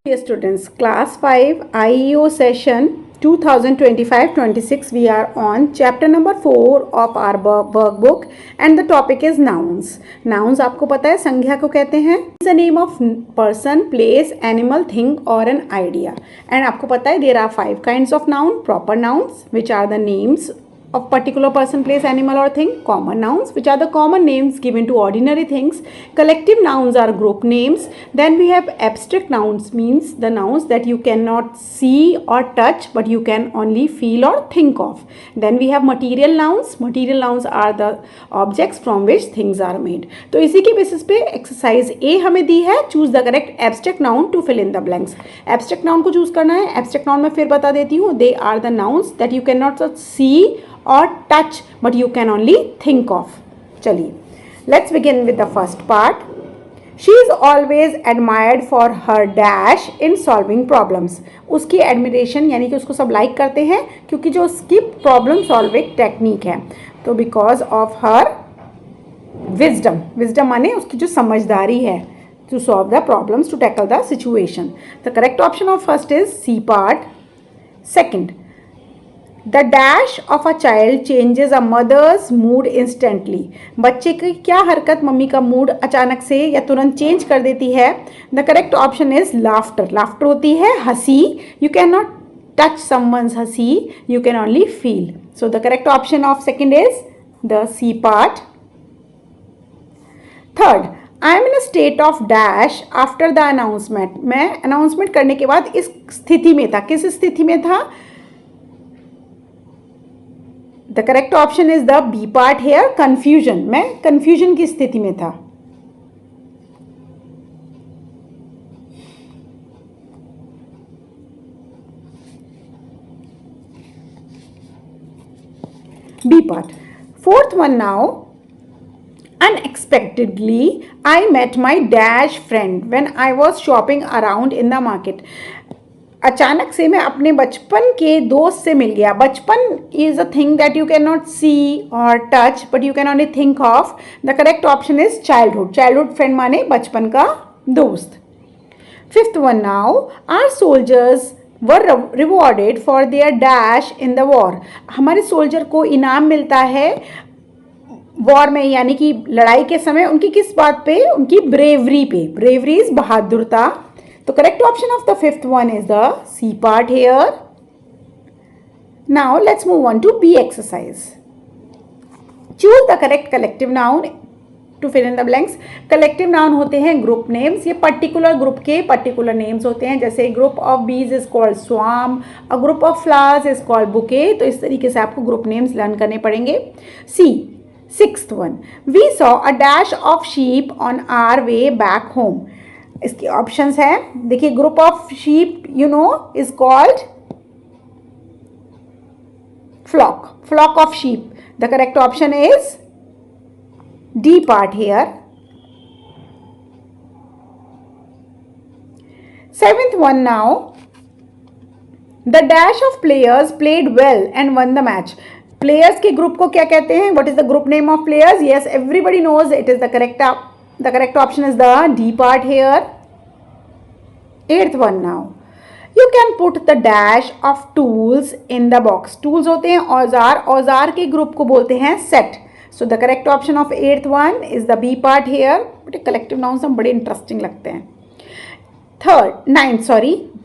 Dear students, class 5 IEO session 2025-26 we are on chapter number 4 of our workbook and the topic is nouns. Nouns आपको पता है संज्ञा को कहते हैं. It's the name of person, place, animal, thing or an idea. And आपको पता है there are 5 kinds of noun. Proper nouns which are the names of particular person, place, animal or thing. Common nouns which are the common names given to ordinary things. Collective nouns are group names. Then we have abstract nouns, means the nouns that you cannot see or touch but you can only feel or think of. Then we have material nouns. Material nouns are the objects from which things are made. तो इसी के basis पे exercise ए हमें दी है, choose the correct abstract noun to fill in the blanks. Abstract noun को choose करना है. एब्स्ट्रैक्ट नाउन में फिर बता देती हूँ, they are the nouns that you can not see or touch but you can only think of. चलिए, let's begin with the first part. She is always admired for her dash in solving problems. उसकी admiration यानी कि उसको सब like करते हैं क्योंकि जो उसकी problem solving technique है. तो because of her wisdom, wisdom माने उसकी जो समझदारी है to solve the problems, to tackle the situation. The correct option of first is C part. Second, The dash of a child changes a mother's mood instantly. बच्चे की क्या हरकत mummy का मूड अचानक से या तुरंत चेंज कर देती है? The correct option is laughter. Laughter होती है हंसी. You cannot touch someone's हंसी. You can only feel. So the correct option of second is the C part. Third, I am in a state of dash after the announcement. मैं announcement करने के बाद इस स्थिति में था. किस स्थिति में था? The correct option is the B part here, confusion. मैं confusion की स्थिति में था. B part. Fourth one now. Unexpectedly, I met my dash friend when I was shopping around in the market. अचानक से मैं अपने बचपन के दोस्त से मिल गया. बचपन is a thing that you can not see और touch but you can only think of. The correct option is childhood. Childhood friend माने बचपन का दोस्त. Fifth one now, our soldiers were rewarded for their dash in the war. हमारे soldier को इनाम मिलता है वॉर में, यानी कि लड़ाई के समय उनकी किस बात पे? उनकी ब्रेवरी पे. ब्रेवरी इज बहादुरता. The correct option of the fifth one is the C part here. Now let's move on to B exercise. Choose the correct collective noun to fill in the blanks. Collective noun होते हैं group names. ये particular group के particular names होते हैं. जैसे group of bees is called swarm, a group of flowers is called bouquet. तो इस तरीके से आपको group names learn करने पड़ेंगे. C, sixth one. We saw a dash of sheep on our way back home. इसके ऑप्शंस हैं. देखिए, group of sheep you know is called flock. Flock of sheep. The correct option is D part here. Seventh one now, the dash of players played well and won the match. Players के group को क्या कहते हैं? What is the group name of players? Yes, everybody knows it is the correct option is the D part here. Eighth one now. You can put the dash of tools in the box. Tools होते हैं औजार. औजार के group को बोलते हैं set. So the correct option of eighth one is the B part here. But collective nouns हम बड़े इंटरेस्टिंग लगते हैं.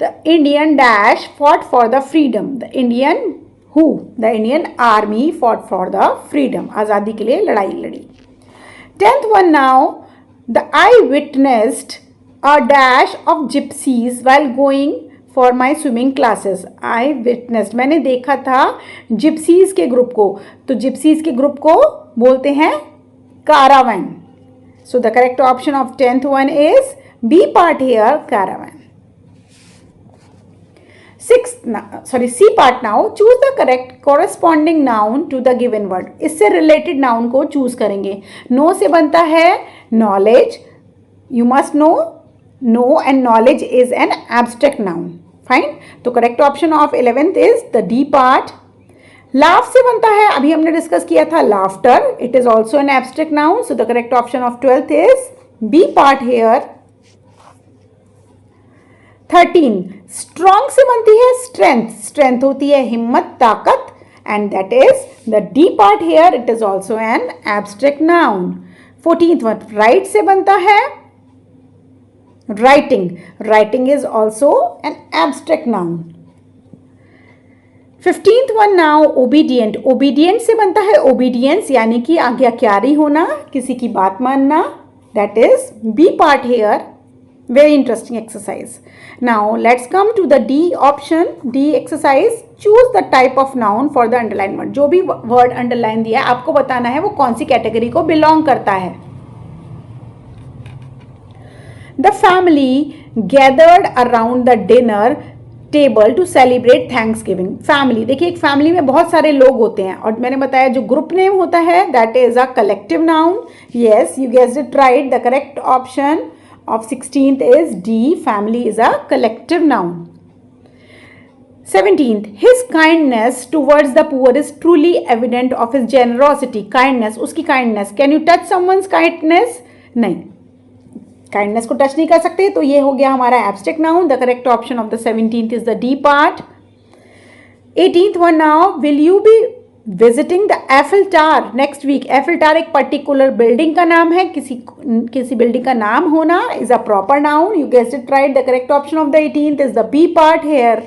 The Indian dash fought for the freedom. The Indian army fought for the freedom. आज़ादी के लिए लड़ाई लड़ी. 10th one now. The I witnessed a dash of gypsies while going for my swimming classes. I witnessed, मैंने देखा था gypsies के group को. तो gypsies के ग्रुप को बोलते हैं caravan. So the correct option of 10th one is B part here, caravan. C part now. Choose the correct corresponding noun to the given word. इससे related noun को choose करेंगे. No से बनता है knowledge. You must know and knowledge is an abstract noun. Fine. तो correct option of 11th is the D part. Laugh से बनता है, अभी हमने discuss किया था laughter. It is also an abstract noun. So the correct option of 12th is B part here. 13 strong से बनती है स्ट्रेंथ, स्ट्रेंथ होती है हिम्मत, ताकत, and that is the D part here. It is also an abstract noun. 14th one write से बनता है writing, writing is also an abstract noun. 15th one now obedient, obedient से बनता है obedience यानी कि आज्ञाकारी होना, किसी की बात मानना, that is B part here. Very interesting exercise. Now let's come to the D option, D exercise. Choose the type of noun for the underlined word. जो भी word underline दिया है आपको बताना है वो कौन सी कैटेगरी को belong करता है. The family gathered around the dinner table to celebrate Thanksgiving. Family, देखिए एक family में बहुत सारे लोग होते हैं और मैंने बताया जो group name होता है that is a collective noun. Yes, you guessed it right. The correct option of 16th is D. Family is a collective noun. 17th, his kindness towards the poor is truly evident of his generosity. Kindness, उसकी kindness. Can you touch someone's kindness? नहीं, kindness को touch नहीं कर सकते, तो ये हो गया हमारा abstract noun. The correct option of the 17th is the D part. 18th one now, will you be visiting the Eiffel tower next week. Eiffel tower एक पर्टिकुलर बिल्डिंग का नाम है, किसी बिल्डिंग का नाम होना is a proper noun. You guessed it right. The correct option of the 18th is the B part here.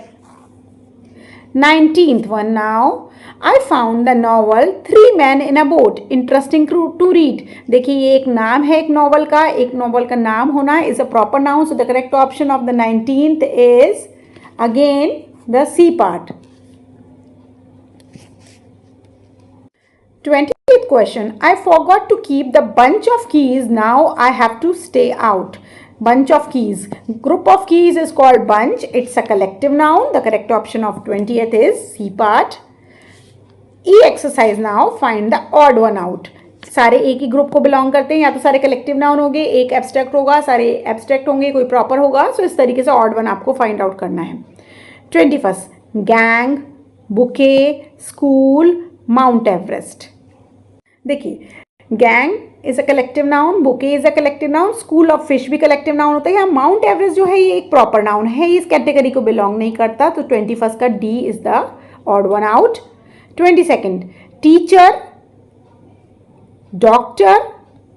19th one now, I found the novel Three Men in a Boat interesting to read. देखिए ये एक नाम है एक novel का, एक novel का नाम होना is a proper noun. So the correct option of the 19th is again the C part. 20th question, I forgot to keep the bunch of keys, now I have to stay out. Bunch of keys, group of keys is called bunch. It's a collective noun. The correct option of 20th is C part. E exercise now, find the odd one out. सारे एक ही group को belong करते हैं, या तो सारे collective noun होंगे, एक एब्स्ट्रैक्ट होगा, सारे एब्स्ट्रैक्ट होंगे, कोई प्रॉपर होगा. सो इस तरीके से ऑड वन आपको फाइंड आउट करना है. 21st, gang, bouquet, school, mount Everest. देखिए gang is a collective noun, bouquet is a collective noun, school of fish भी कलेक्टिव नाउन होता है. यहाँ माउंट एवरेस्ट जो है ये एक प्रॉपर नाउन है, इस कैटेगरी को बिलोंग नहीं करता. तो 21st का D is the odd one out. 22nd, teacher, doctor,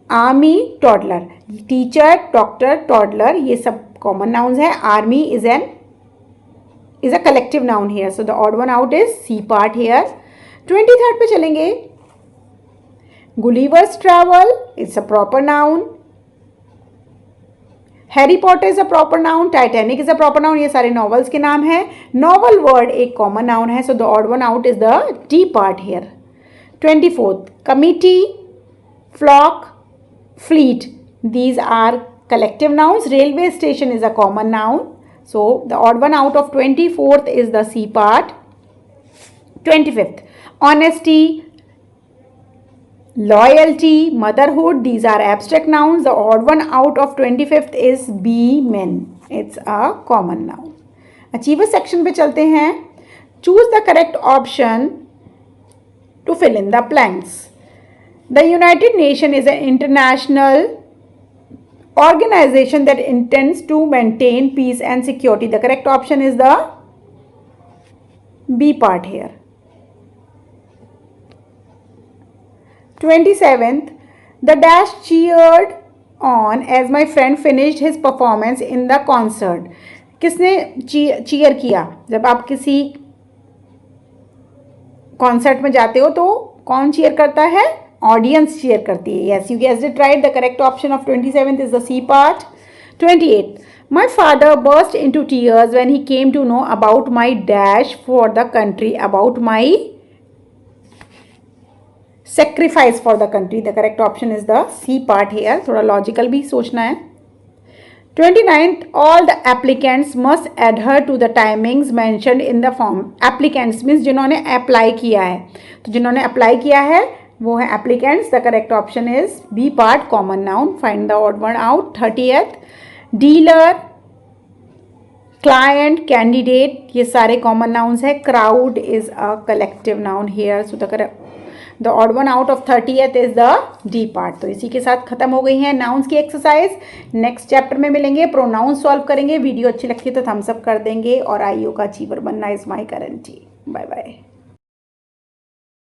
army, toddler. Teacher, doctor, toddler ये सब कॉमन नाउन्स है. Army is a collective noun here. So the odd one out is C part here. 23rd पे चलेंगे. Gulliver's Travel, it's a proper noun. Harry Potter is a proper noun. Titanic is a proper noun. ये सारे novels के नाम हैं. Novel word एक common noun है. So the odd one out is the D part here. 24th, committee, flock, fleet. These are collective nouns. Railway station is a common noun. So the odd one out of 24th is the C part. 25th, honesty, loyalty, motherhood, these are abstract nouns. The odd one out of 25th is B, men. It's a common noun. Achiever section पे चलते हैं. Choose the correct option to fill in the blanks. The United Nations is an international organization that intends to maintain peace and security. The correct option is the B part here. 27th, the dash cheered on as my friend finished his performance in the concert. किसने cheer किया? जब आप किसी concert में जाते हो तो कौन चीयर करता है? ऑडियंस चीयर करती है. Yes, you guessed it right. The correct option of 27th is the C part. 28th, my father burst into tears when he came to know about my dash for the country, about my sacrifice for the country. The correct option is the C part here. थोड़ा logical भी सोचना है. 29th, all the applicants must adhere to the timings mentioned in the form. Applicants means जिन्होंने apply किया है, तो जिन्होंने apply किया है वो है applicants. The correct option is B part, common noun. Find the odd one out. 30th, dealer, client, candidate, ये सारे common nouns है. Crowd is a collective noun here. So the correct the odd one out of 30th is the D part. तो इसी के साथ खत्म हो गई है नाउन्स की एक्सरसाइज। नेक्स्ट चैप्टर में मिलेंगे, प्रोनाउंस सॉल्व करेंगे। वीडियो अच्छी लगती है तो थम्स अप कर देंगे और आईओ का अचीवर बनना is my guarantee. Bye bye.